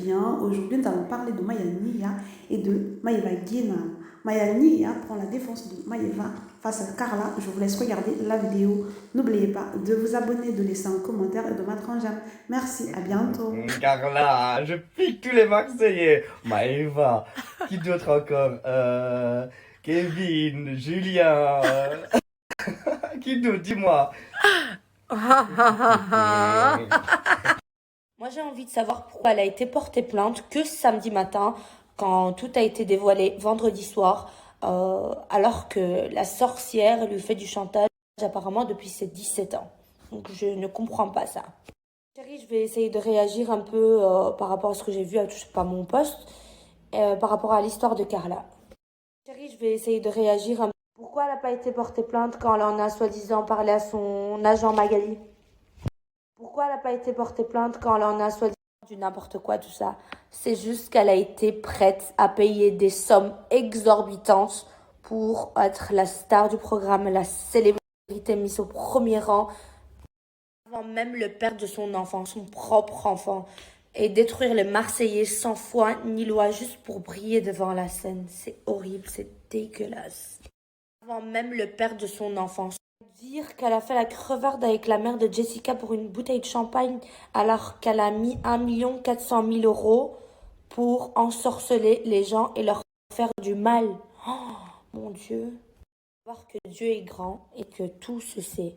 bien. Aujourd'hui, nous allons parler de Maya Nia et de Maeva Guénam. Maya Nia prend la défense de Maeva face à Carla. Je vous laisse regarder la vidéo. N'oubliez pas de vous abonner, de laisser un commentaire et de mettre un j'aime. Merci, à bientôt. Carla, je pique tous les Marseillais. Maëva, qui d'autre encore Kevin, Julien, qui d'autre, dis-moi. Moi, j'ai envie de savoir pourquoi elle a été portée plainte que samedi matin, quand tout a été dévoilé vendredi soir, alors que la sorcière lui fait du chantage apparemment depuis ses 17 ans. Donc, je ne comprends pas ça. Chérie, je vais essayer de réagir un peu par rapport à ce que j'ai vu, je sais pas, mon post, par rapport à l'histoire de Carla. Chérie, je vais essayer de réagir un peu. Pourquoi elle n'a pas été portée plainte quand elle en a soi-disant parlé à son agent Magali? Pourquoi elle n'a pas été portée plainte quand elle en a soi-disant du n'importe quoi, tout ça? C'est juste qu'elle a été prête à payer des sommes exorbitantes pour être la star du programme, la célébrité mise au premier rang, avant même le père de son enfant, son propre enfant, et détruire les Marseillais sans foi ni loi juste pour briller devant la scène. C'est horrible, c'est dégueulasse. Avant même le père de son enfant. Dire qu'elle a fait la crevarde avec la mère de Jessica pour une bouteille de champagne alors qu'elle a mis 1 400 000 € pour ensorceler les gens et leur faire du mal. Oh, mon Dieu. Voir que Dieu est grand et que tout se sait.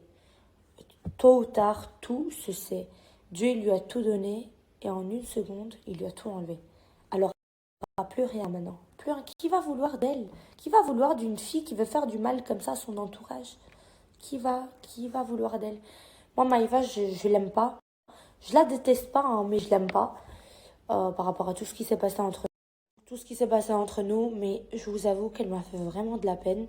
Tôt ou tard, tout se sait. Dieu lui a tout donné et en une seconde, il lui a tout enlevé. Alors, il n'y aura plus rien maintenant. Plus rien. Qui va vouloir d'elle? Qui va vouloir d'une fille qui veut faire du mal comme ça à son entourage? Qui va vouloir d'elle? Moi, Maïva, je l'aime pas. Je la déteste pas, hein, mais je l'aime pas. Par rapport à tout ce qui s'est passé entre tout ce qui s'est passé entre nous. Mais je vous avoue qu'elle m'a fait vraiment de la peine.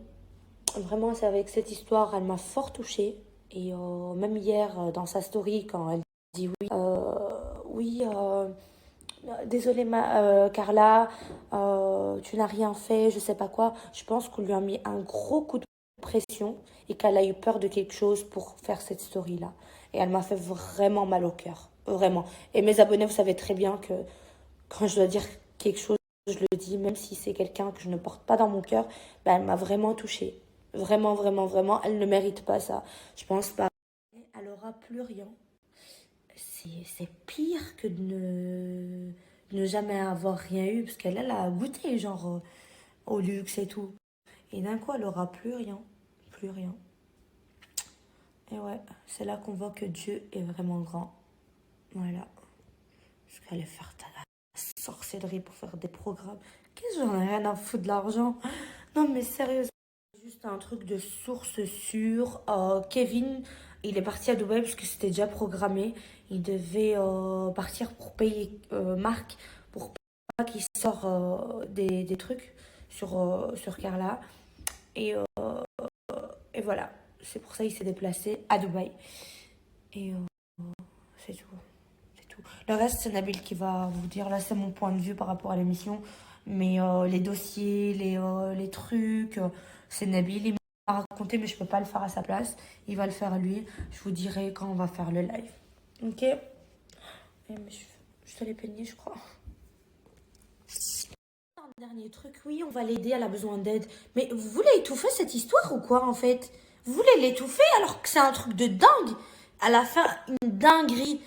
Vraiment, c'est avec cette histoire, elle m'a fort touchée. Et même hier, dans sa story, quand elle dit oui, oui, désolée Carla, tu n'as rien fait, je sais pas quoi. Je pense qu'on lui a mis un gros coup de pression et qu'elle a eu peur de quelque chose pour faire cette story-là. Et elle m'a fait vraiment mal au cœur, vraiment. Et mes abonnés, vous savez très bien que quand je dois dire quelque chose, je le dis, même si c'est quelqu'un que je ne porte pas dans mon cœur, ben, elle m'a vraiment touchée. Vraiment, vraiment, vraiment, elle ne mérite pas ça. Je pense pas. Elle aura plus rien. C'est pire que de ne jamais avoir rien eu, parce qu'elle elle a goûté, genre, au luxe et tout. Et d'un coup, elle aura plus rien. Plus rien. Et ouais, c'est là qu'on voit que Dieu est vraiment grand. Voilà. Parce qu'elle est faire de la sorcellerie pour faire des programmes. Qu'est-ce que j'en ai rien à foutre de l'argent? Non, mais sérieusement. Juste un truc de source sûre. Kevin, il est parti à Dubaï parce que c'était déjà programmé. Il devait partir pour payer Marc pour pas qu'il sorte des trucs sur Carla. Et, euh, et voilà. C'est pour ça qu'il s'est déplacé à Dubaï. Et c'est tout. C'est tout. Le reste, c'est Nabil qui va vous dire. Là, c'est mon point de vue par rapport à l'émission. Mais les dossiers, les trucs, c'est Nabil. Il m'a raconté, mais je peux pas le faire à sa place. Il va le faire lui. Je vous dirai quand on va faire le live. Ok? Mais je te l'ai peigné, je crois. Un dernier truc, oui, on va l'aider, elle a besoin d'aide. Mais vous voulez étouffer cette histoire ou quoi, en fait? Vous voulez l'étouffer alors que c'est un truc de dingue? Elle a fait une dinguerie.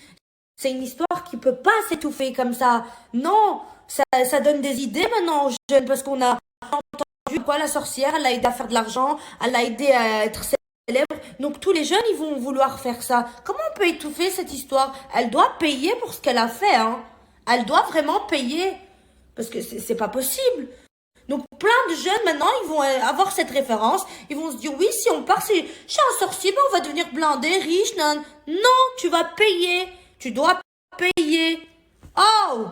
C'est une histoire qui peut pas s'étouffer comme ça. Non, ça donne des idées maintenant aux jeunes parce qu'on a entendu quoi la sorcière, elle l'a aidé à faire de l'argent, elle l'a aidé à être célèbre. Donc tous les jeunes, ils vont vouloir faire ça. Comment on peut étouffer cette histoire? Elle doit payer pour ce qu'elle a fait, hein. Elle doit vraiment payer parce que c'est pas possible. Donc plein de jeunes maintenant, ils vont avoir cette référence, ils vont se dire oui, si on part chez un sorcier, ben on va devenir blindé, riche, nan. Non, tu vas payer, tu dois payer. Oh,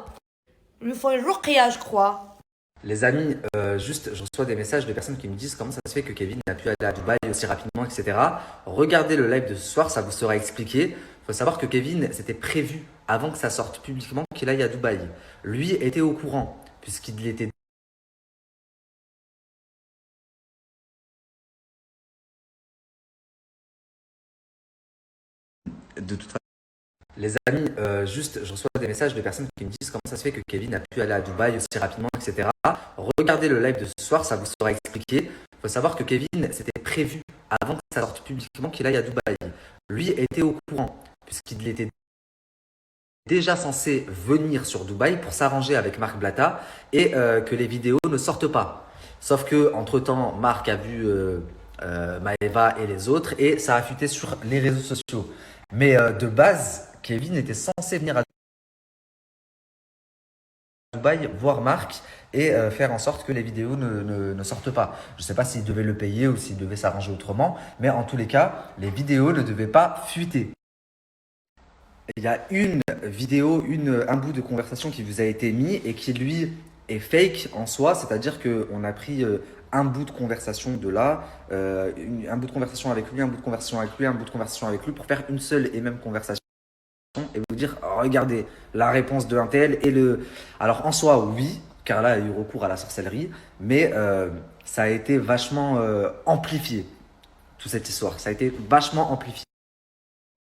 il lui faut un ruqya, je crois. Les amis, juste, je reçois des messages de personnes qui me disent comment ça se fait que Kevin n'a pu aller à Dubaï aussi rapidement, etc. Regardez le live de ce soir, ça vous sera expliqué. Il faut savoir que Kevin, c'était prévu avant que ça sorte publiquement qu'il aille à Dubaï. Lui était au courant, puisqu'il était de toute façon. Les amis, juste, je reçois des messages de personnes qui me disent comment ça se fait que Kevin a pu aller à Dubaï aussi rapidement, etc. Regardez le live de ce soir, ça vous sera expliqué. Il faut savoir que Kevin, c'était prévu avant que ça sorte publiquement qu'il aille à Dubaï. Lui était au courant, puisqu'il était déjà censé venir sur Dubaï pour s'arranger avec Marc Blatta et que les vidéos ne sortent pas. Sauf que entre-temps, Marc a vu Maëva et les autres et ça a fuité sur les réseaux sociaux. Mais de base, Kevin était censé venir à Dubaï voir Marc et faire en sorte que les vidéos ne sortent pas. Je ne sais pas s'il devait le payer ou s'il devait s'arranger autrement, mais en tous les cas, les vidéos ne devaient pas fuiter. Il y a une vidéo, un bout de conversation qui vous a été mis et qui lui est fake en soi, c'est-à-dire qu'on a pris un bout de conversation de là, un bout de conversation avec lui, un bout de conversation avec lui, un bout de conversation avec lui pour faire une seule et même conversation et vous dire oh, regardez la réponse de un tel et le. Alors en soi oui, car là il y a eu recours à la sorcellerie, mais ça a été vachement amplifié toute cette histoire, ça a été vachement amplifié.